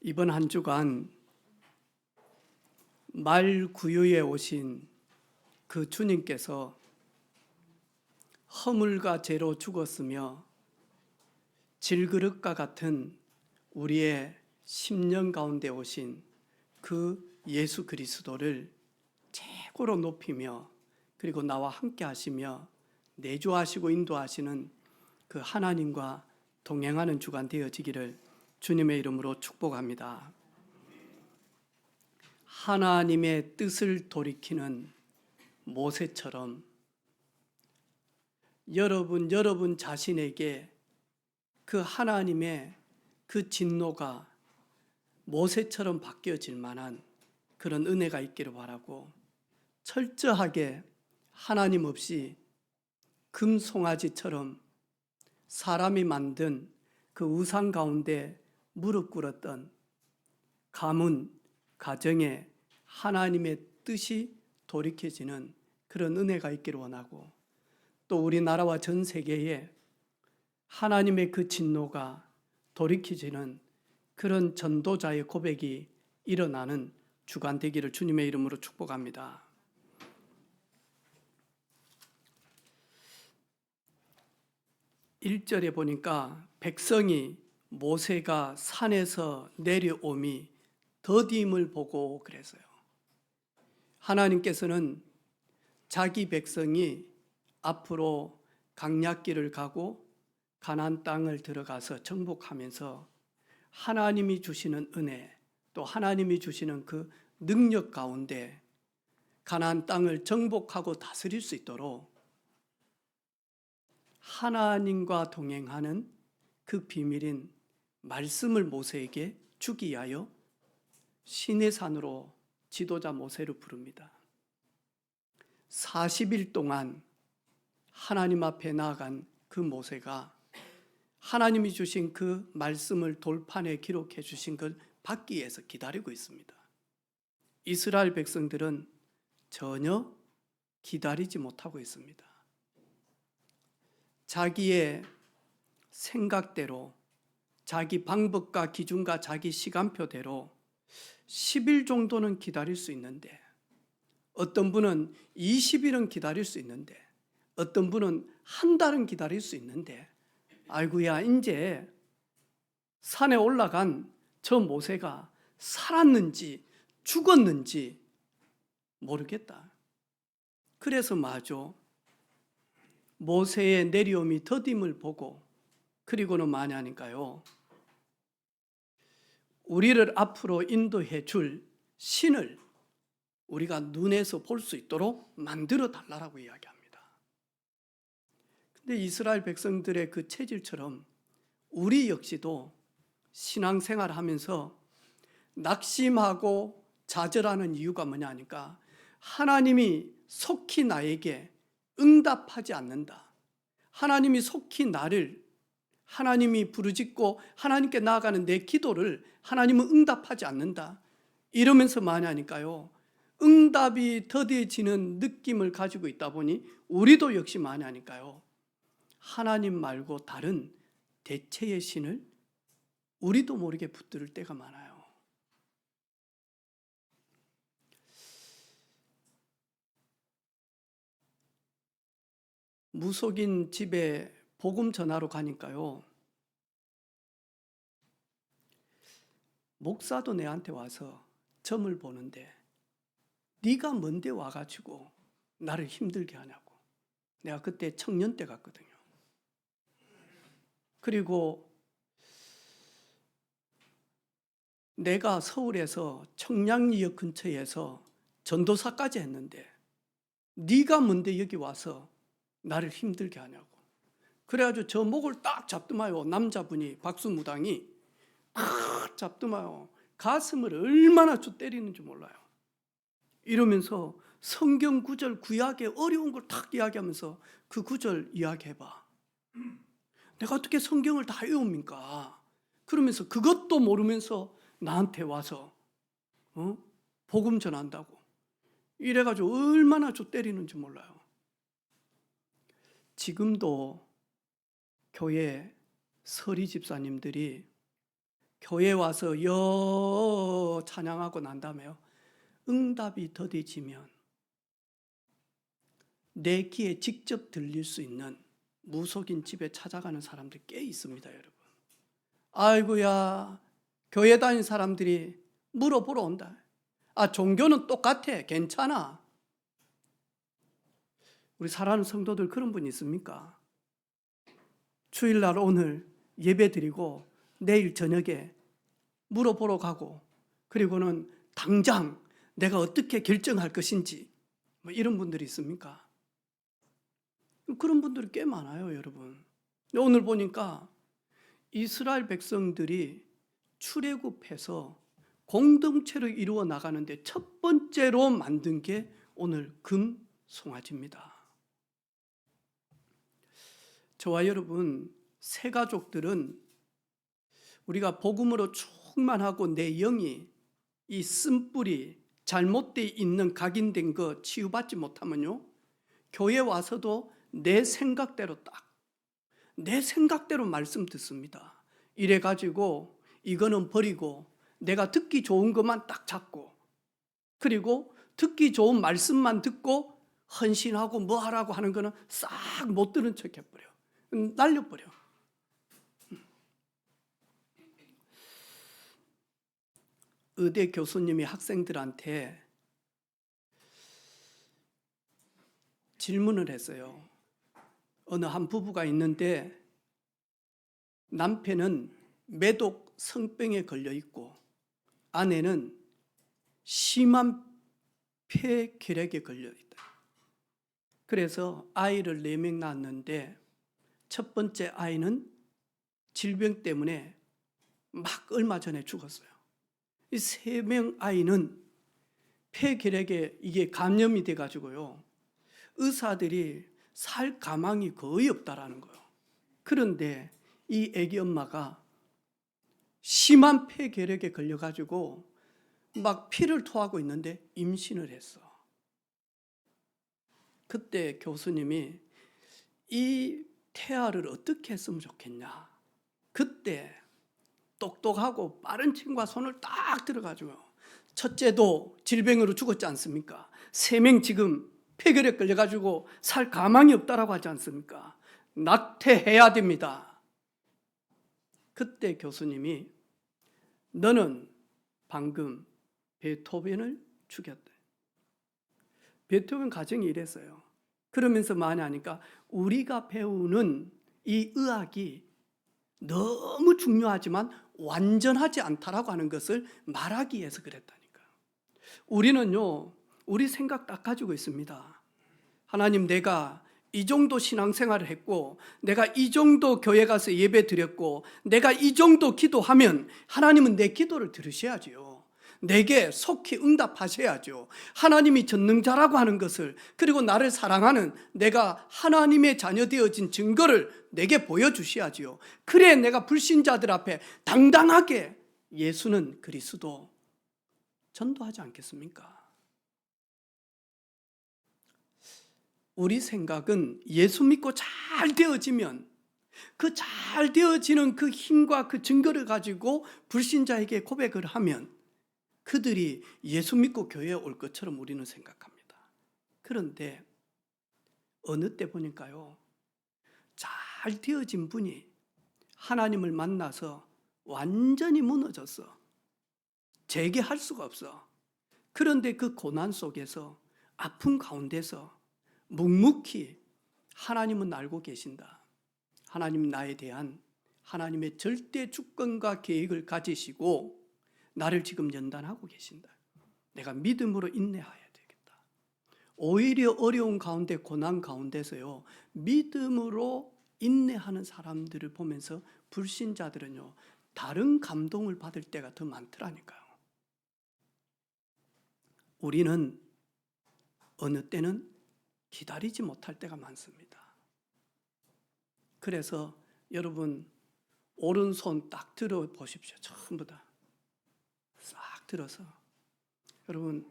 이번 한 주간 말구유에 오신 그 주님께서 허물과 죄로 죽었으며 질그릇과 같은 우리의 심령 가운데 오신 그 예수 그리스도를 최고로 높이며 그리고 나와 함께 하시며 내주하시고 인도하시는 그 하나님과 동행하는 주간 되어지기를 주님의 이름으로 축복합니다. 하나님의 뜻을 돌이키는 모세처럼 여러분 자신에게 그 하나님의 그 진노가 모세처럼 바뀌어질 만한 그런 은혜가 있기를 바라고, 철저하게 하나님 없이 금송아지처럼 사람이 만든 그 우상 가운데 무릎 꿇었던 가문, 가정에 하나님의 뜻이 돌이켜지는 그런 은혜가 있기를 원하고, 또 우리나라와 전 세계에 하나님의 그 진노가 돌이켜지는 그런 전도자의 고백이 일어나는 주간 되기를 주님의 이름으로 축복합니다. (1절에) 보니까 백성이 모세가 산에서 내려옴이 더디임을 보고 그랬어요. 하나님께서는 자기 백성이 앞으로 강약길을 가고 가나안 땅을 들어가서 정복하면서 하나님이 주시는 은혜, 또 하나님이 주시는 그 능력 가운데 가나안 땅을 정복하고 다스릴 수 있도록 하나님과 동행하는 그 비밀인 말씀을 모세에게 주기 위하여 시내산으로 지도자 모세를 부릅니다. 40일 동안 하나님 앞에 나아간 그 모세가 하나님이 주신 그 말씀을 돌판에 기록해 주신 걸 받기 위해서 기다리고 있습니다. 이스라엘 백성들은 전혀 기다리지 못하고 있습니다. 자기의 생각대로, 자기 방법과 기준과 자기 시간표대로 10일 정도는 기다릴 수 있는데, 어떤 분은 20일은 기다릴 수 있는데, 어떤 분은 한 달은 기다릴 수 있는데, 아이고야, 이제 산에 올라간 저 모세가 살았는지 죽었는지 모르겠다. 그래서 마저 모세의 내려옴이 더딤을 보고, 그리고는 뭐냐 하니까요, 우리를 앞으로 인도해 줄 신을 우리가 눈에서 볼 수 있도록 만들어 달라고 이야기합니다. 근데 이스라엘 백성들의 그 체질처럼 우리 역시도 신앙생활을 하면서 낙심하고 좌절하는 이유가 뭐냐 하니까, 하나님이 속히 나에게 응답하지 않는다, 하나님이 속히 나를, 하나님이 부르짖고 하나님께 나아가는 내 기도를 하나님은 응답하지 않는다, 이러면서 뭐냐 하니까요, 응답이 더뎌지는 느낌을 가지고 있다 보니 우리도 역시 뭐냐 하니까요, 하나님 말고 다른 대체의 신을 우리도 모르게 붙들 때가 많아요. 무속인 집에 복음 전하러 가니까요, 목사도 내한테 와서 점을 보는데 네가 뭔데 와가지고 나를 힘들게 하냐고. 내가 그때 청년 때 갔거든요. 그리고 내가 서울에서 청량리역 근처에서 전도사까지 했는데 네가 뭔데 여기 와서 나를 힘들게 하냐고. 그래가지고 저 목을 딱 잡더마요. 남자분이, 박수무당이 딱 잡더마요. 가슴을 얼마나 저 때리는 줄 몰라요. 이러면서 성경 구절, 구약의 어려운 걸 딱 이야기하면서 그 구절 이야기해봐. 내가 어떻게 성경을 다 외웁니까? 그러면서 그것도 모르면서 나한테 와서 복음 전한다고. 이래가지고 얼마나 저 때리는지 몰라요. 지금도 교회 서리 집사님들이 교회 와서 여 찬양하고 난 다음에요, 응답이 더뎌지면 내 귀에 직접 들릴 수 있는 무속인 집에 찾아가는 사람들 꽤 있습니다, 여러분. 아이고야, 교회 다닌 사람들이 물어보러 온다. 아, 종교는 똑같아, 괜찮아. 우리 사랑하는 성도들, 그런 분 있습니까? 주일날 오늘 예배 드리고 내일 저녁에 물어보러 가고, 그리고는 당장 내가 어떻게 결정할 것인지, 뭐 이런 분들이 있습니까? 그런 분들이 꽤 많아요, 여러분. 오늘 보니까 이스라엘 백성들이 출애굽해서 공동체를 이루어 나가는데 첫 번째로 만든 게 오늘 금 송아지입니다. 저와 여러분, 새 가족들은 우리가 복음으로 충만하고 내 영이 이 쓴뿌리 잘못되어 있는 각인된 거 치유받지 못하면요, 교회 와서도 내 생각대로 내 생각대로 말씀 듣습니다. 이래가지고 이거는 버리고 내가 듣기 좋은 것만 딱 잡고, 그리고 듣기 좋은 말씀만 듣고 헌신하고 뭐 하라고 하는 거는 싹 못 들은 척 해버려. 날려버려. 의대 교수님이 학생들한테 질문을 했어요. 어느 한 부부가 있는데 남편은 매독 성병에 걸려 있고 아내는 심한 폐결핵에 걸려 있다. 그래서 아이를 4명 낳았는데 첫 번째 아이는 질병 때문에 막 얼마 전에 죽었어요. 이 3명 아이는 폐결핵에 이게 감염이 돼가지고요, 의사들이 살 가망이 거의 없다라는 거예요. 그런데 이 아기 엄마가 심한 폐결핵에 걸려가지고 막 피를 토하고 있는데 임신을 했어. 그때 교수님이 이 태아를 어떻게 했으면 좋겠냐. 그때 똑똑하고 빠른 친구가 손을 딱 들어가지고, 첫째도 질병으로 죽었지 않습니까? 3명 지금 폐결핵 걸려가지고 살 가망이 없다라고 하지 않습니까? 낙태해야 됩니다. 그때 교수님이 너는 방금 베토벤을 죽였다. 베토벤 가정이 이랬어요. 그러면서 많이 하니까 우리가 배우는 이 의학이 너무 중요하지만 완전하지 않다라고 하는 것을 말하기 위해서 그랬다니까요. 우리는요, 우리 생각 딱 가지고 있습니다. 하나님, 내가 이 정도 신앙생활을 했고, 내가 이 정도 교회 가서 예배 드렸고, 내가 이 정도 기도하면 하나님은 내 기도를 들으셔야지요. 내게 속히 응답하셔야죠. 하나님이 전능자라고 하는 것을, 그리고 나를 사랑하는 내가 하나님의 자녀 되어진 증거를 내게 보여주셔야지요. 그래 내가 불신자들 앞에 당당하게 예수는 그리스도 전도하지 않겠습니까? 우리 생각은 예수 믿고 잘 되어지면 그 잘 되어지는 그 힘과 그 증거를 가지고 불신자에게 고백을 하면 그들이 예수 믿고 교회에 올 것처럼 우리는 생각합니다. 그런데 어느 때 보니까요, 잘 되어진 분이 하나님을 만나서 완전히 무너졌어. 재개할 수가 없어. 그런데 그 고난 속에서, 아픔 가운데서 묵묵히 하나님은 알고 계신다. 하나님 나에 대한 하나님의 절대 주권과 계획을 가지시고 나를 지금 연단하고 계신다. 내가 믿음으로 인내해야 되겠다. 오히려 어려운 가운데, 고난 가운데서요, 믿음으로 인내하는 사람들을 보면서 불신자들은요, 다른 감동을 받을 때가 더 많더라니까요. 우리는 어느 때는 기다리지 못할 때가 많습니다. 그래서 여러분, 오른손 딱 들어 보십시오. 전부 다 싹 들어서. 여러분,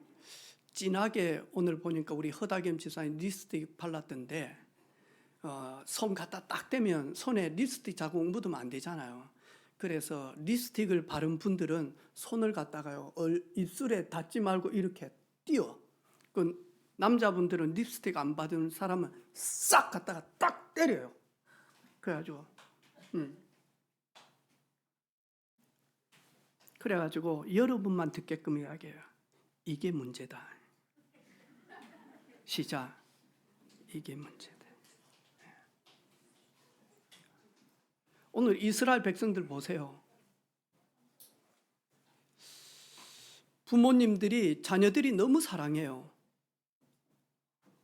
진하게 오늘 보니까 우리 허다겸 지사님 립스틱 발랐던데 손 갖다 딱 대면 손에 립스틱 자국 묻으면 안 되잖아요. 그래서 립스틱을 바른 분들은 손을 갖다가요 입술에 닿지 말고 이렇게 띄워. 그 남자분들은 립스틱 안 바른 사람은 싹 갖다가 딱 때려요. 그래가지고 그래가지고 여러분만 듣게끔 이야기해요. 이게 문제다. 시작. 이게 문제다. 오늘 이스라엘 백성들 보세요. 부모님들이 자녀들이 너무 사랑해요.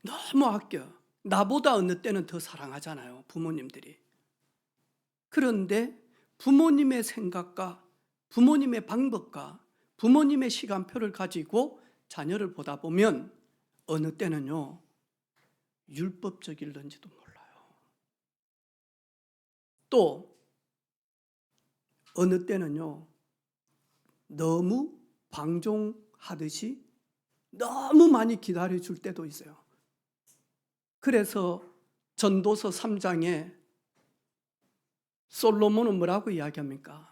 너무 아껴. 나보다 어느 때는 더 사랑하잖아요, 부모님들이. 그런데 부모님의 생각과 부모님의 방법과 부모님의 시간표를 가지고 자녀를 보다 보면 어느 때는요, 율법적일런지도 몰라요. 또 어느 때는요, 너무 방종하듯이 너무 많이 기다려줄 때도 있어요. 그래서 전도서 3장에 솔로몬은 뭐라고 이야기합니까?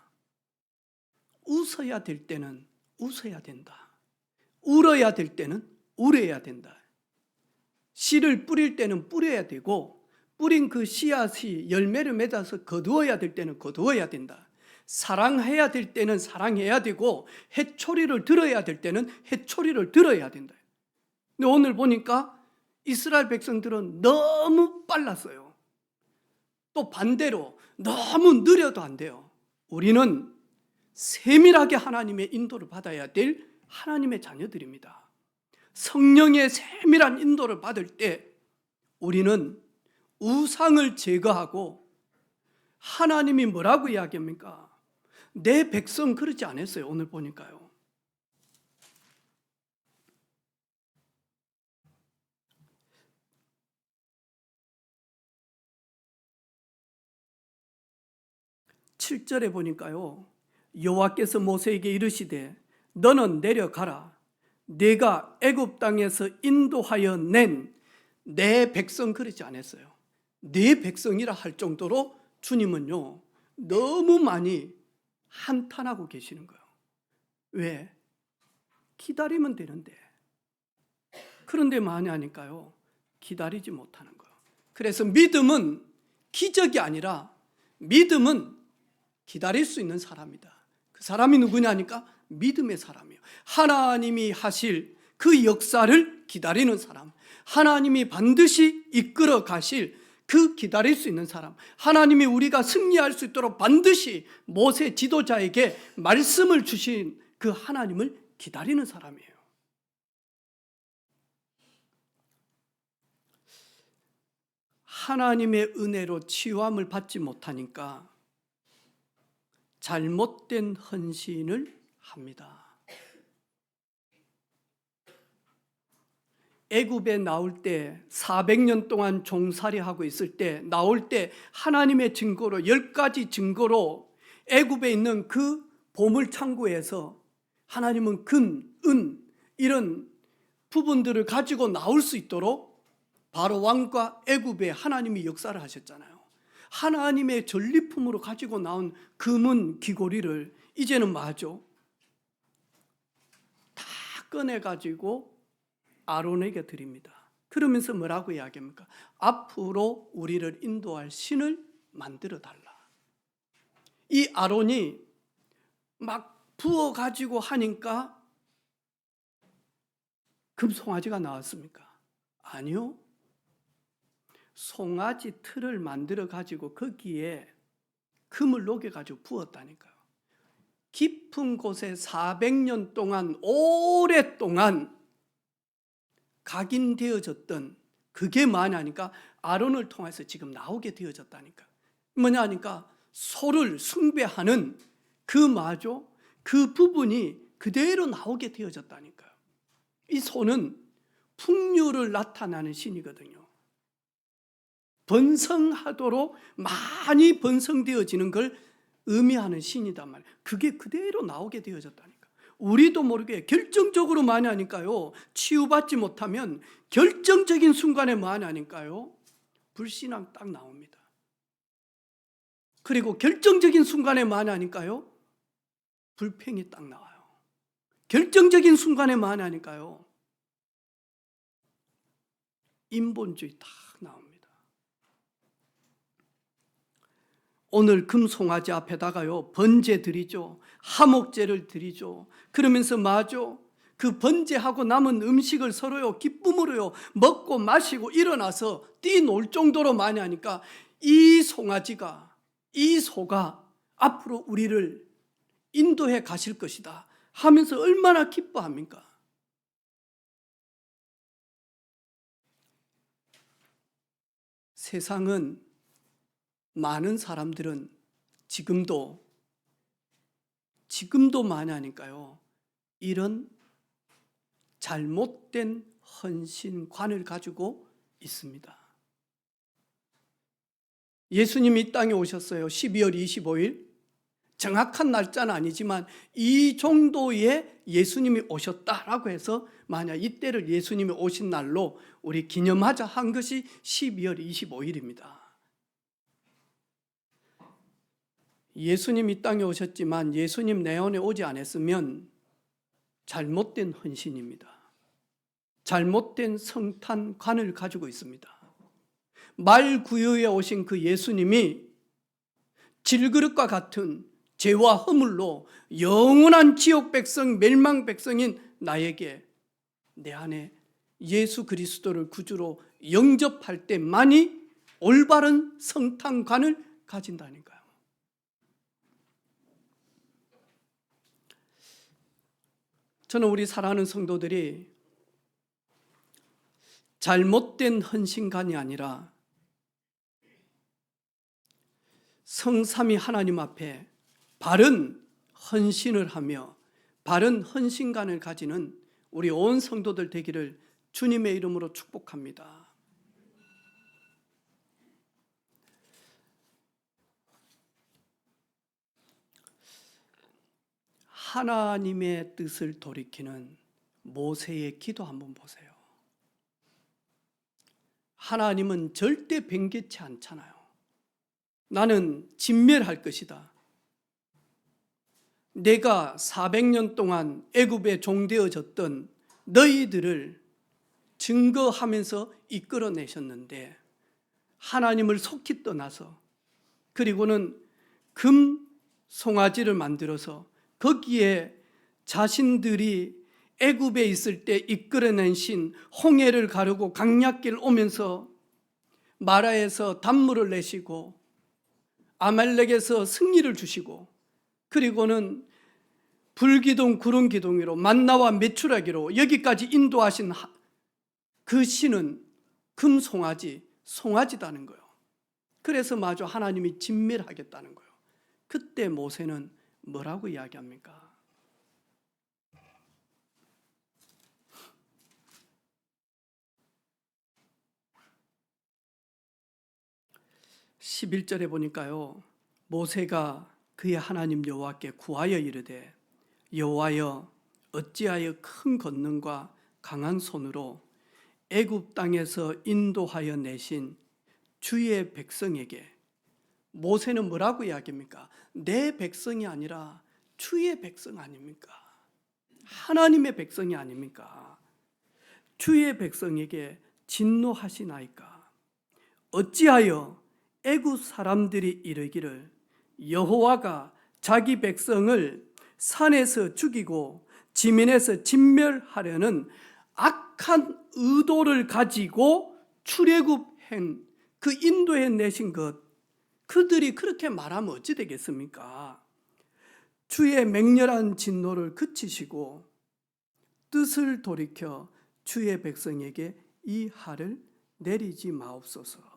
웃어야 될 때는 웃어야 된다. 울어야 될 때는 울어야 된다. 씨를 뿌릴 때는 뿌려야 되고 뿌린 그 씨앗이 열매를 맺어서 거두어야 될 때는 거두어야 된다. 사랑해야 될 때는 사랑해야 되고 해초리를 들어야 될 때는 해초리를 들어야 된다. 근데 오늘 보니까 이스라엘 백성들은 너무 빨랐어요. 또 반대로 너무 느려도 안 돼요. 우리는 세밀하게 하나님의 인도를 받아야 될 하나님의 자녀들입니다. 성령의 세밀한 인도를 받을 때 우리는 우상을 제거하고 하나님이 뭐라고 이야기합니까? 내 백성 그러지 않았어요. 오늘 보니까요. (7절에) 보니까요, 여호와께서 모세에게 이르시되 너는 내려가라. 내가 애굽 땅에서 인도하여 낸 내 백성 그러지 않았어요. 내 백성이라 할 정도로 주님은요 너무 많이 한탄하고 계시는 거예요. 왜? 기다리면 되는데. 그런데 많이 하니까요 기다리지 못하는 거예요. 그래서 믿음은 기적이 아니라 믿음은 기다릴 수 있는 사람이다. 그 사람이 누구냐니까 믿음의 사람이에요. 하나님이 하실 그 역사를 기다리는 사람, 하나님이 반드시 이끌어 가실 그 기다릴 수 있는 사람, 하나님이 우리가 승리할 수 있도록 반드시 모세 지도자에게 말씀을 주신 그 하나님을 기다리는 사람이에요. 하나님의 은혜로 치유함을 받지 못하니까 잘못된 헌신을 합니다. 애굽에 나올 때 400년 동안 종살이하고 있을 때 나올 때 하나님의 증거로 10가지 증거로 애굽에 있는 그 보물창고에서 하나님은 금, 은 이런 부분들을 가지고 나올 수 있도록 바로 왕과 애굽에 하나님이 역사를 하셨잖아요. 하나님의 전리품으로 가지고 나온 금은 귀고리를 이제는 뭐하죠? 다 꺼내가지고 아론에게 드립니다. 그러면서 뭐라고 이야기합니까? 앞으로 우리를 인도할 신을 만들어 달라. 이 아론이 막 부어가지고 하니까 금송아지가 나왔습니까? 아니요. 송아지 틀을 만들어 가지고 거기에 금을 녹여 가지고 부었다니까요. 깊은 곳에 400년 동안 오랫동안 각인되어졌던 그게 뭐냐니까 아론을 통해서 지금 나오게 되어졌다니까. 뭐냐 하니까 소를 숭배하는 그 마죠, 그 부분이 그대로 나오게 되어졌다니까요. 이 소는 풍류를 나타나는 신이거든요. 번성하도록 많이 번성되어지는 걸 의미하는 신이단 말이에요. 그게 그대로 나오게 되어졌다니까. 우리도 모르게 결정적으로 많이 하니까요, 치유받지 못하면 결정적인 순간에 많이 하니까요 불신앙 딱 나옵니다. 그리고 결정적인 순간에 만나니까요, 불평이 딱 나와요. 결정적인 순간에 만나니까요, 인본주의 딱 나옵니다. 오늘 금송아지 앞에다가요, 번제 드리죠. 하목제를 드리죠. 그러면서 마죠. 그 번제하고 남은 음식을 서로요, 기쁨으로요, 먹고 마시고 일어나서 뛰놀 정도로 많이 하니까 이 송아지가, 이 소가 앞으로 우리를 인도해 가실 것이다 하면서 얼마나 기뻐합니까? 세상은, 많은 사람들은 지금도 많이 하니까요, 이런 잘못된 헌신관을 가지고 있습니다. 예수님이 이 땅에 오셨어요. 12월 25일. 정확한 날짜는 아니지만 이 정도에 예수님이 오셨다라고 해서 만약 이때를 예수님이 오신 날로 우리 기념하자 한 것이 12월 25일입니다. 예수님 이 땅에 오셨지만 예수님 내원에 오지 않았으면 잘못된 헌신입니다. 잘못된 성탄관을 가지고 있습니다. 말구유에 오신 그 예수님이 질그릇과 같은 죄와 허물로 영원한 지옥 백성, 멸망 백성인 나에게 내 안에 예수 그리스도를 구주로 영접할 때만이 올바른 성탄관을 가진다니까요. 저는 우리 사랑하는 성도들이 잘못된 헌신관이 아니라 성삼위 하나님 앞에 바른 헌신을 하며 바른 헌신관을 가지는 우리 온 성도들 되기를 주님의 이름으로 축복합니다. 하나님의 뜻을 돌이키는 모세의 기도 한번 보세요. 하나님은 절대 변개치 않잖아요. 나는 진멸할 것이다. 내가 400년 동안 애굽에 종되어졌던 너희들을 증거하면서 이끌어내셨는데 하나님을 속히 떠나서 그리고는 금 송아지를 만들어서 거기에 자신들이 애굽에 있을 때 이끌어내신 홍해를 가르고 강약길 오면서 마라에서 단물을 내시고 아말렉에서 승리를 주시고 그리고는 불기둥 구름기둥으로 만나와 메추라기로 여기까지 인도하신 그 신은 금송아지, 송아지다는 거예요. 그래서 마저 하나님이 진멸하겠다는 거예요. 그때 모세는 뭐라고 이야기합니까? 11절에 보니까요, 모세가 그의 하나님 여호와께 구하여 이르되 여호와여 어찌하여 큰 권능과 강한 손으로 애굽 땅에서 인도하여 내신 주의 백성에게, 모세는 뭐라고 이야기합니까? 내 백성이 아니라 주의 백성 아닙니까? 하나님의 백성이 아닙니까? 주의 백성에게 진노하시나이까? 어찌하여 애굽 사람들이 이르기를 여호와가 자기 백성을 산에서 죽이고 지면에서 진멸하려는 악한 의도를 가지고 출애굽한 그 인도해 내신 것, 그들이 그렇게 말하면 어찌 되겠습니까? 주의 맹렬한 진노를 그치시고 뜻을 돌이켜 주의 백성에게 이 하를 내리지 마옵소서.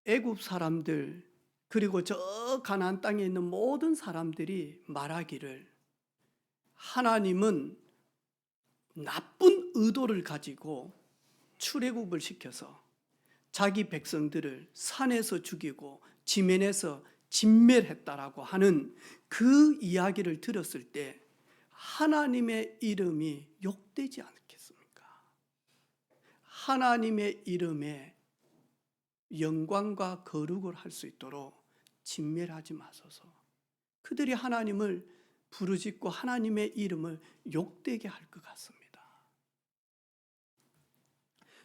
애굽 사람들 그리고 저 가나안 땅에 있는 모든 사람들이 말하기를 하나님은 나쁜 의도를 가지고 출애굽을 시켜서 자기 백성들을 산에서 죽이고 지면에서 진멸했다라고 하는 그 이야기를 들었을 때 하나님의 이름이 욕되지 않겠습니까? 하나님의 이름에 영광과 거룩을 할 수 있도록 진멸하지 마소서. 그들이 하나님을 부르짖고 하나님의 이름을 욕되게 할 것 같습니다.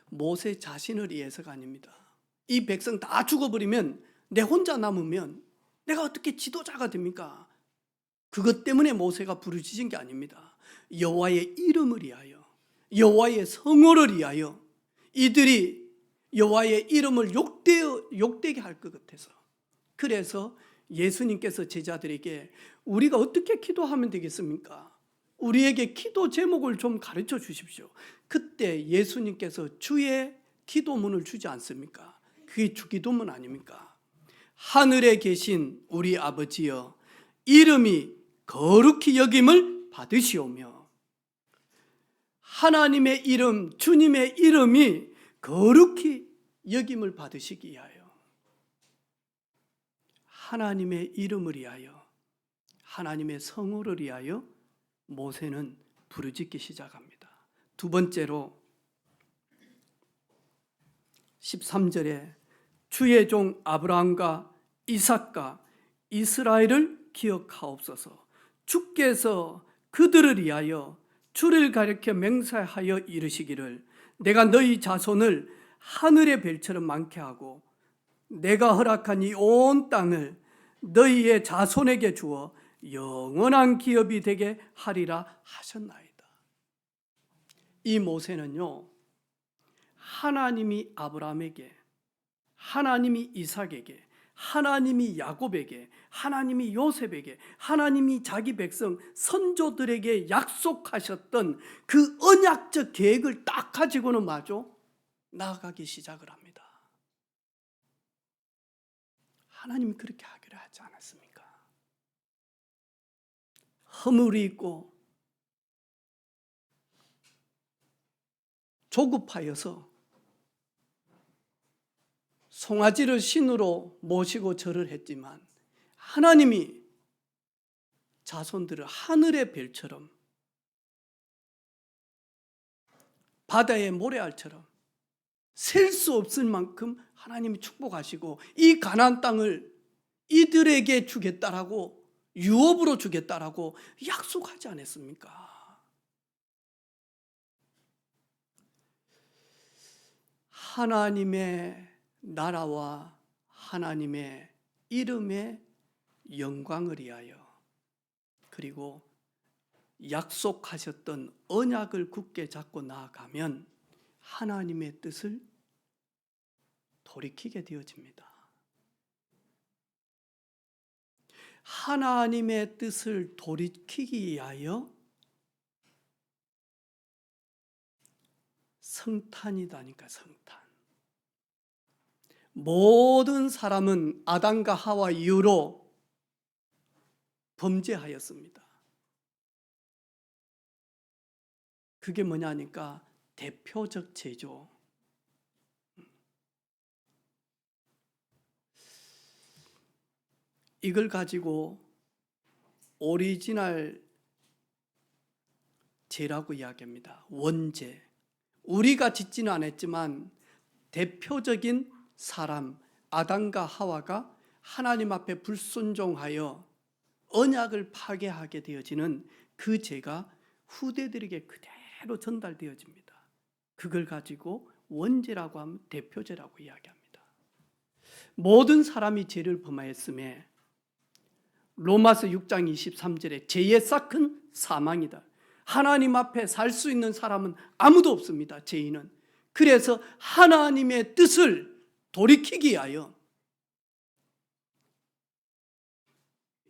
모세 자신을 위해서가 아닙니다. 이 백성 다 죽어버리면 내 혼자 남으면 내가 어떻게 지도자가 됩니까? 그것 때문에 모세가 부르짖은 게 아닙니다. 여호와의 이름을 위하여, 여호와의 성호를 위하여 이들이 여호와의 이름을 욕되게 할 것 같아서. 그래서 예수님께서 제자들에게 우리가 어떻게 기도하면 되겠습니까? 우리에게 기도 제목을 좀 가르쳐 주십시오. 그때 예수님께서 주의 기도문을 주지 않습니까? 그게 주기도문 아닙니까? 하늘에 계신 우리 아버지여, 이름이 거룩히 여김을 받으시오며. 하나님의 이름, 주님의 이름이 거룩히 여김을 받으시기 위하여, 하나님의 이름을 위하여, 하나님의 성호를 위하여 모세는 부르짖기 시작합니다. 두 번째로 13절에 주의 종 아브라함과 이삭과 이스라엘을 기억하옵소서. 주께서 그들을 위하여 주를 가리켜 맹세하여 이르시기를 내가 너희 자손을 하늘의 별처럼 많게 하고 내가 허락한 이 온 땅을 너희의 자손에게 주어 영원한 기업이 되게 하리라 하셨나이다. 이 모세는요, 하나님이 아브라함에게, 하나님이 이삭에게, 하나님이 야곱에게, 하나님이 요셉에게, 하나님이 자기 백성 선조들에게 약속하셨던 그 언약적 계획을 딱 가지고는 마저 나아가기 시작을 합니다. 하나님이 그렇게 하기로 하지 않았습니까? 허물이 있고 조급하여서 송아지를 신으로 모시고 절을 했지만 하나님이 자손들을 하늘의 별처럼 바다의 모래알처럼 셀 수 없을 만큼 하나님이 축복하시고 이 가나안 땅을 이들에게 주겠다라고, 유업으로 주겠다라고 약속하지 않았습니까? 하나님의 나라와 하나님의 이름의 영광을 위하여, 그리고 약속하셨던 언약을 굳게 잡고 나아가면 하나님의 뜻을 돌이키게 되어집니다. 하나님의 뜻을 돌이키기 위하여 성탄이다니까, 성탄. 모든 사람은 아담과 하와 이후로 범죄하였습니다. 그게 뭐냐니까 대표적 죄죠. 이걸 가지고 오리지널 죄라고 이야기합니다. 원죄. 우리가 짓지는 않았지만 대표적인 사람 아담과 하와가 하나님 앞에 불순종하여 언약을 파괴하게 되어지는 그 죄가 후대들에게 그대로 전달되어집니다. 그걸 가지고 원죄라고 하면 대표죄라고 이야기합니다. 모든 사람이 죄를 범하였음에 로마서 6장 23절에 죄의 싹은 사망이다. 하나님 앞에 살 수 있는 사람은 아무도 없습니다. 죄인은. 그래서 하나님의 뜻을 돌이키기 위하여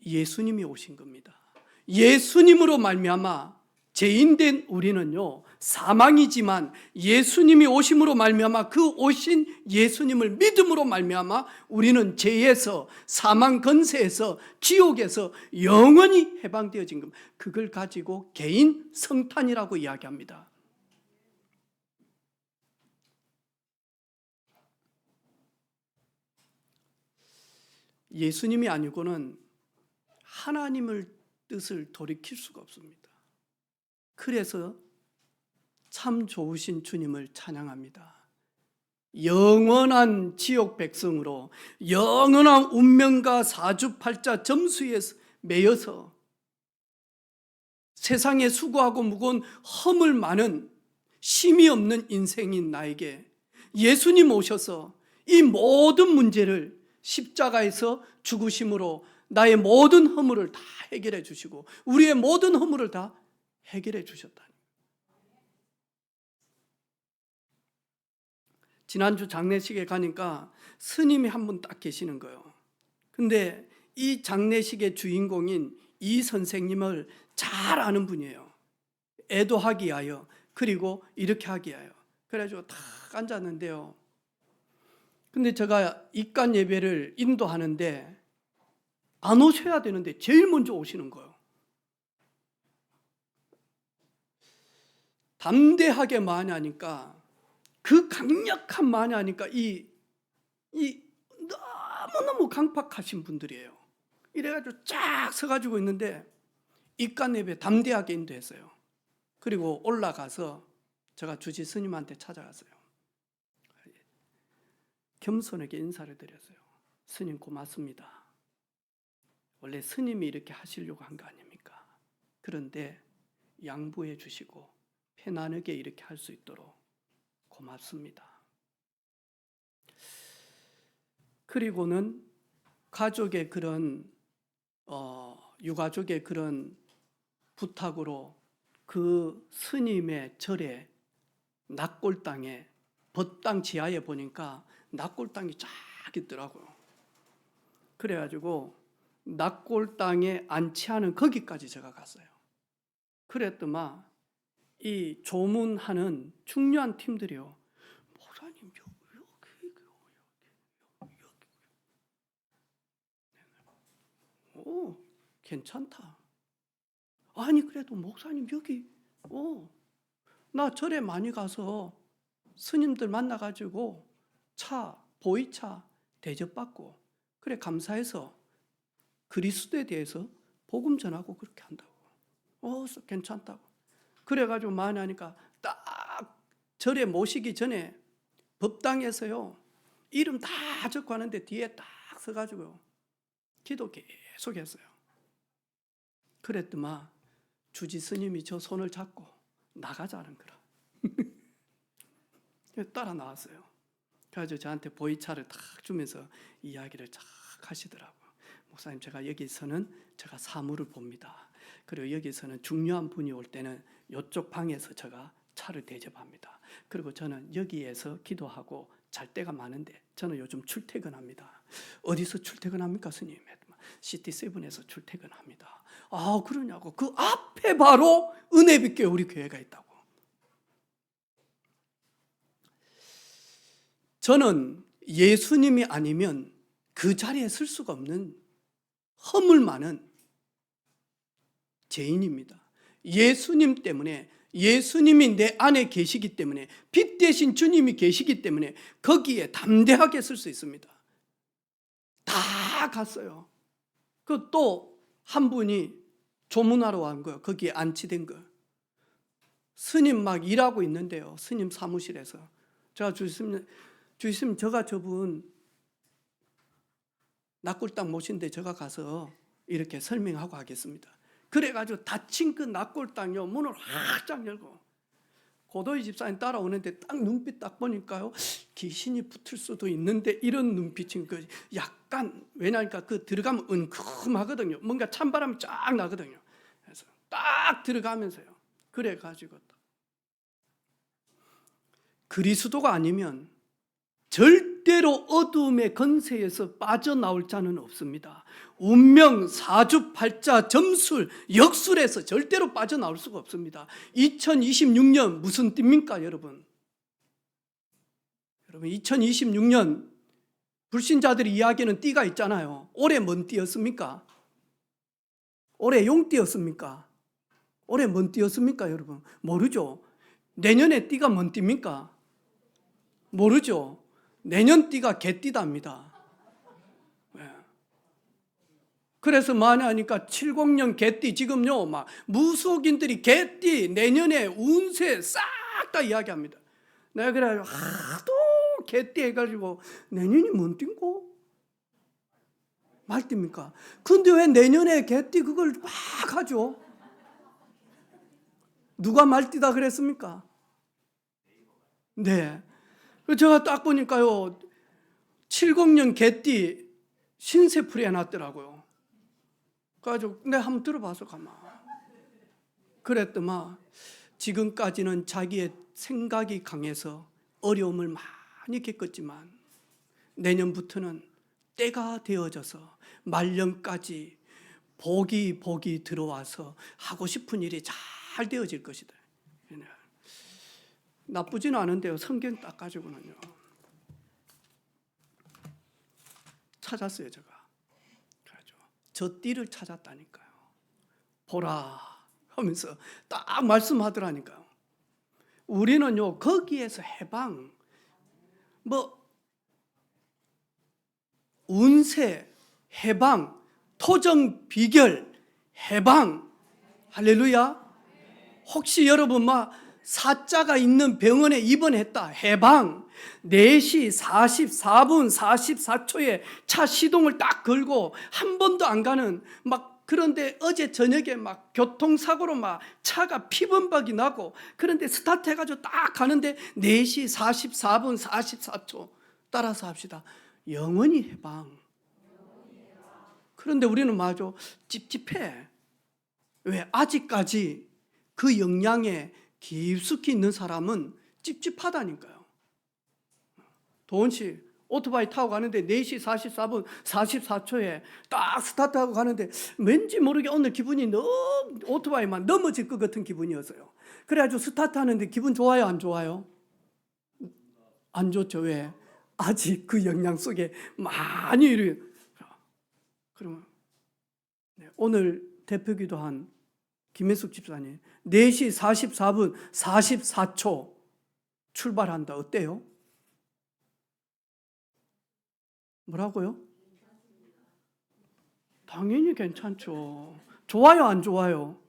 예수님이 오신 겁니다. 예수님으로 말미암아 죄인된 우리는요, 사망이지만 예수님이 오심으로 말미암아 그 오신 예수님을 믿음으로 말미암아 우리는 죄에서, 사망 권세에서, 지옥에서 영원히 해방되어진 겁니다. 그걸 가지고 개인 성탄이라고 이야기합니다. 예수님이 아니고는 하나님의 뜻을 돌이킬 수가 없습니다. 그래서 참 좋으신 주님을 찬양합니다. 영원한 지옥 백성으로 영원한 운명과 사주팔자 점수에 매여서 세상에 수고하고 무거운 허물 많은 심이 없는 인생인 나에게 예수님 오셔서 이 모든 문제를 십자가에서 죽으심으로 나의 모든 허물을 다 해결해 주시고 우리의 모든 허물을 다 해결해 주셨다. 지난주 장례식에 가니까 스님이 한 분 딱 계시는 거예요. 근데 이 장례식의 주인공인 이 선생님을 잘 아는 분이에요. 애도하기 위하여, 그리고 이렇게 하기 위하여. 그래가지고 딱 앉았는데요. 근데 제가 입간 예배를 인도하는데 안 오셔야 되는데 제일 먼저 오시는 거예요. 담대하게 마냐니까, 그 강력한 마냐니까 이 너무너무 강팍하신 분들이에요. 이래가지고 쫙 서가지고 있는데 입간 예배 담대하게 인도했어요. 그리고 올라가서 제가 주지 스님한테 찾아갔어요. 겸손하게 인사를 드렸어요. 스님 고맙습니다. 원래 스님이 이렇게 하시려고 한 거 아닙니까? 그런데 양보해 주시고 편안하게 이렇게 할 수 있도록 고맙습니다. 그리고는 가족의 그런 유가족의 그런 부탁으로 그 스님의 절에 낙골당에 법당 지하에 보니까 낙골당이 쫙 있더라고요. 그래가지고 낙골당에 안치하는 거기까지 제가 갔어요. 그랬더만 이 조문하는 중요한 팀들이요. 목사님 여기. 오, 괜찮다. 아니 그래도 목사님 여기 나 절에 많이 가서 스님들 만나가지고 보이차 대접받고 그래 감사해서 그리스도에 대해서 복음 전하고 그렇게 한다고. 괜찮다고. 그래가지고 많이 하니까 딱 절에 모시기 전에 법당에서요 이름 다 적고 하는데 뒤에 딱 서가지고요 기도 계속 했어요. 그랬더만 주지 스님이 저 손을 잡고 나가자는 거라. 따라 나왔어요. 그래가지고 저한테 보이차를 딱 주면서 이야기를 쫙 하시더라고요. 목사님 제가 여기서는 제가 사물을 봅니다. 그리고 여기서는 중요한 분이 올 때는 이쪽 방에서 제가 차를 대접합니다. 그리고 저는 여기에서 기도하고 잘 때가 많은데 저는 요즘 출퇴근합니다. 어디서 출퇴근합니까 스님? 시티7에서 출퇴근합니다. 그러냐고. 그 앞에 바로 은혜빛교회 우리 교회가 있다고. 저는 예수님이 아니면 그 자리에 설 수가 없는 허물 많은 죄인입니다. 예수님 때문에, 예수님이 내 안에 계시기 때문에, 빛 대신 주님이 계시기 때문에 거기에 담대하게 설 수 있습니다. 다 갔어요. 그 또 한 분이 조문하러 간 거예요. 거기에 안치된 거. 스님 막 일하고 있는데요. 스님 사무실에서. 제가 주님 제가 저분 낙골당 모신데 제가 가서 이렇게 설명하고 하겠습니다. 그래가지고 닫힌 그 낙골당요 문을 활짝 열고 고도희 집사님 따라오는데 딱 눈빛 딱 보니까요 귀신이 붙을 수도 있는데 이런 눈빛인 거 약간 왜냐니까 그 들어가면 은큼하거든요. 뭔가 찬바람이 쫙 나거든요. 그래서 딱 들어가면서요. 그래가지고 그리스도가 아니면 절대로 어둠의 건세에서 빠져나올 자는 없습니다. 운명, 사주팔자, 점술, 역술에서 절대로 빠져나올 수가 없습니다. 2026년 무슨 띠입니까 여러분? 여러분 2026년 불신자들이 이야기하는 띠가 있잖아요. 올해 뭔 띠였습니까? 올해 용띠였습니까? 올해 뭔 띠였습니까 여러분? 모르죠. 내년에 띠가 뭔 띠입니까? 모르죠. 내년 띠가 개띠답니다. 그래서 많이 하니까 70년 개띠 지금요 막 무속인들이 개띠 내년에 운세 싹 다 이야기합니다. 내가 그래가지고 하도 개띠 해가지고 내년이 뭔 띠고? 말띠입니까? 근데 왜 내년에 개띠 그걸 막 하죠? 누가 말띠다 그랬습니까? 네. 제가 딱 보니까요, 70년 개띠 신세풀이 해놨더라고요. 그래가지고 내가 한번 들어봐서 가만. 그랬더만 지금까지는 자기의 생각이 강해서 어려움을 많이 겪었지만 내년부터는 때가 되어져서 말년까지 복이 들어와서 하고 싶은 일이 잘 되어질 것이다. 나쁘지는 않은데요. 성경 딱 가지고는요. 찾았어요, 제가. 그래가지고 저 띠를 찾았다니까요. 보라 하면서 딱 말씀하더라니까요. 우리는요 거기에서 해방, 운세 해방, 토정 비결 해방, 할렐루야. 혹시 여러분 사자가 있는 병원에 입원했다, 해방. 4시 44분 44초에 차 시동을 딱 걸고 한 번도 안 가는 그런데 어제 저녁에 교통사고로 차가 피범벅이 나고, 그런데 스타트 해가지고 딱 가는데 4시 44분 44초 따라서 합시다. 영원히 해방. 그런데 우리는 찝찝해. 왜? 아직까지 그 영향에 깊숙이 있는 사람은 찝찝하다니까요. 도원 씨 오토바이 타고 가는데 4시 44분 44초에 딱 스타트하고 가는데 왠지 모르게 오늘 기분이 너무 오토바이만 넘어질 것 같은 기분이었어요. 그래가지고 스타트하는데 기분 좋아요, 안 좋아요? 안 좋죠. 왜? 아직 그 영향 속에 많이 이래요. 그러면 오늘 대표기도한 김혜숙 집사님 4시 44분 44초 출발한다. 어때요? 뭐라고요? 당연히 괜찮죠. 좋아요, 안 좋아요?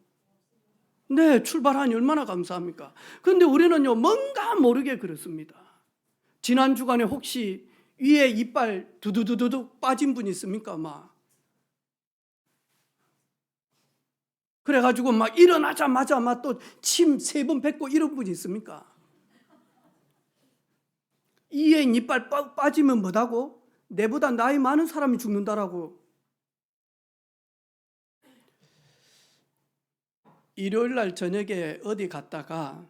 네, 출발하니 얼마나 감사합니까? 그런데 우리는요 뭔가 모르게 그렇습니다. 지난 주간에 혹시 위에 이빨 두두두두 빠진 분 있습니까? 그래가지고 일어나자마자 또 침 3번 뱉고 이런 분 있습니까? 이에 이빨 빠지면 뭐다고? 내보다 나이 많은 사람이 죽는다라고. 일요일 날 저녁에 어디 갔다가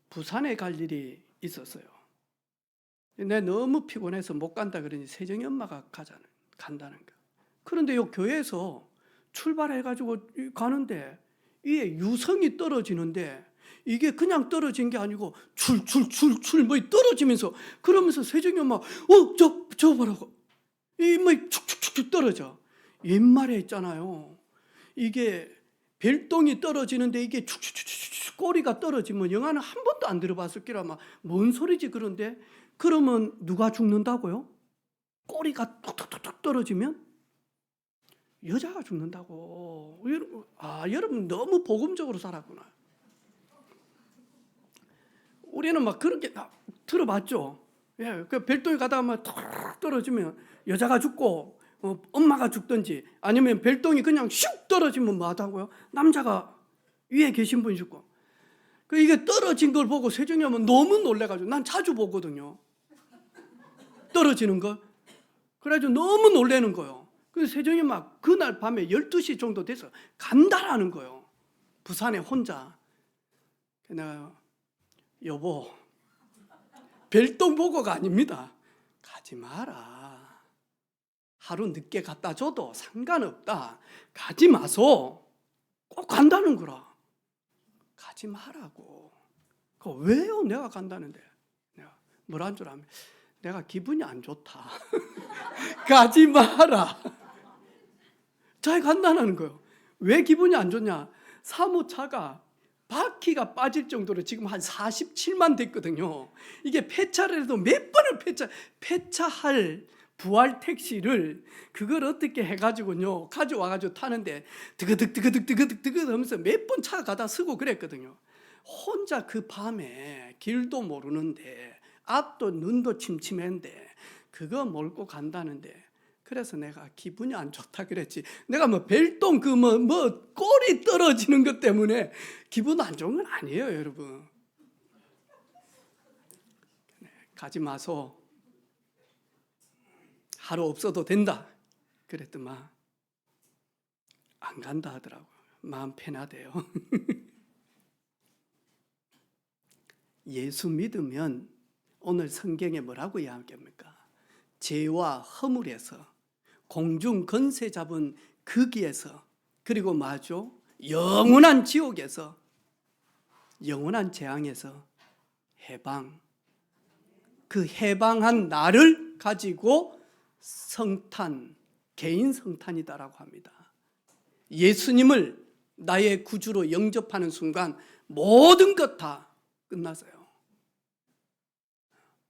부산에 갈 일이 있었어요. 내가 너무 피곤해서 못 간다 그러니 세정이 엄마가 간다는 거야. 그런데 이 교회에서 출발해가지고 가는데 이게 유성이 떨어지는데 이게 그냥 떨어진 게 아니고 출 떨어지면서, 그러면서 세정이 엄마 저 보라고 이 축축축 떨어져. 옛말에 있잖아요. 이게 별똥이 떨어지는데 이게 축축축 꼬리가 떨어지면 영화는 한 번도 안 들어봤을 끼라 뭔 소리지. 그런데 그러면 누가 죽는다고요? 꼬리가 툭툭툭 떨어지면 여자가 죽는다고. 여러분 너무 복음적으로 살았구나. 우리는 그렇게 들어봤죠. 예, 그 별똥이 가다가 툭 떨어지면 여자가 죽고 엄마가 죽든지, 아니면 별똥이 그냥 슉 떨어지면 뭐 하다고요? 남자가 위에 계신 분이 죽고. 이게 떨어진 걸 보고 세정이 하면 너무 놀래가지고, 난 자주 보거든요. 떨어지는 거. 그래가지고 너무 놀래는 거예요. 그래서 세정이 그날 밤에 12시 정도 돼서 간다라는 거예요. 부산에 혼자. 내가 여보, 별똥 보고가 아닙니다. 가지 마라. 하루 늦게 갖다 줘도 상관없다. 가지 마소. 꼭 간다는 거라. 가지 마라고. 왜요? 내가 간다는데. 내가 뭐란 줄 아면 내가 기분이 안 좋다. 가지 마라. 잘 간다는 거예요. 왜 기분이 안 좋냐? 사무차가 바퀴가 빠질 정도로 지금 한 47만 됐거든요. 이게 폐차를 해도 몇 번을 폐차할 부활 택시를 그걸 어떻게 해가지고요 가져와가지고 타는데 드그득 하면서 몇 번 차 가다 쓰고 그랬거든요. 혼자 그 밤에 길도 모르는데 앞도 눈도 침침한데 그거 몰고 간다는데, 그래서 내가 기분이 안 좋다 그랬지. 내가 뭐 별똥 그 뭐 꼬리 떨어지는 것 때문에 기분 안 좋은 건 아니에요, 여러분. 가지 마소. 하루 없어도 된다 그랬더만 안 간다 하더라고요. 마음 편하대요. 예수 믿으면 오늘 성경에 뭐라고 이야기합니까? 죄와 허물에서, 공중 권세 잡은 거기에서, 그리고 뭐죠? 영원한 지옥에서, 영원한 재앙에서 해방, 그 해방한 나를 가지고 성탄, 개인 성탄이다라고 합니다. 예수님을 나의 구주로 영접하는 순간 모든 것 다 끝났어요.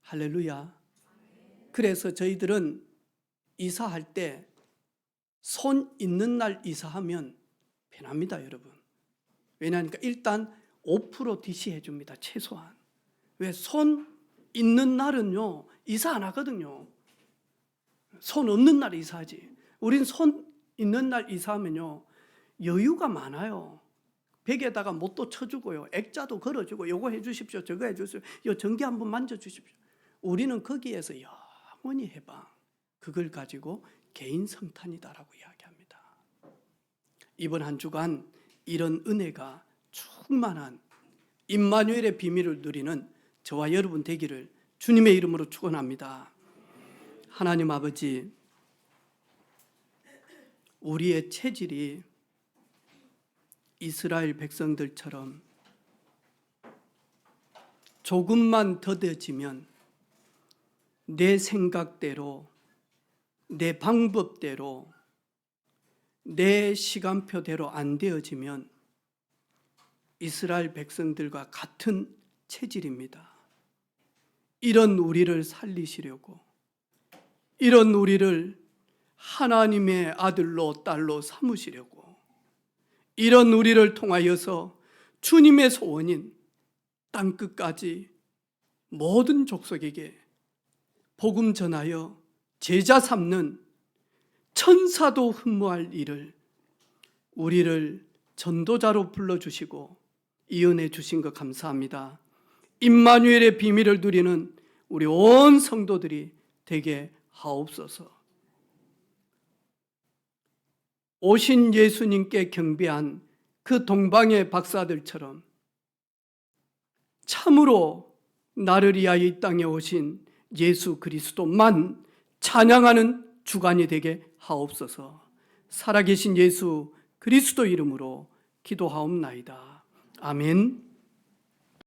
할렐루야. 그래서 저희들은 이사할 때 손 있는 날 이사하면 편합니다, 여러분. 왜냐하니까 일단 5% DC해 줍니다, 최소한. 왜? 손 있는 날은요 이사 안 하거든요. 손 없는 날 이사하지. 우린 손 있는 날 이사하면요 여유가 많아요. 벽에다가 못도 쳐주고요, 액자도 걸어주고, 요거 해주십시오, 저거 해주십시오, 요 전기 한번 만져주십시오. 우리는 거기에서 영원히 해방, 그걸 가지고 개인 성탄이다라고 이야기합니다. 이번 한 주간 이런 은혜가 충만한 임마누엘의 비밀을 누리는 저와 여러분 되기를 주님의 이름으로 축원합니다. 하나님 아버지, 우리의 체질이 이스라엘 백성들처럼 조금만 더뎌지면 내 생각대로, 내 방법대로, 내 시간표대로 안 되어지면 이스라엘 백성들과 같은 체질입니다. 이런 우리를 살리시려고, 이런 우리를 하나님의 아들로 딸로 삼으시려고, 이런 우리를 통하여서 주님의 소원인 땅끝까지 모든 족속에게 복음 전하여 제자 삼는 천사도 흠모할 일을, 우리를 전도자로 불러주시고 이은혜 주신 것 감사합니다. 임마누엘의 비밀을 누리는 우리 온 성도들이 되게 하옵소서. 오신 예수님께 경배한 그 동방의 박사들처럼 참으로 나를 위하여 이 땅에 오신 예수 그리스도만 찬양하는 주간이 되게 하옵소서. 살아계신 예수 그리스도 이름으로 기도하옵나이다. 아멘.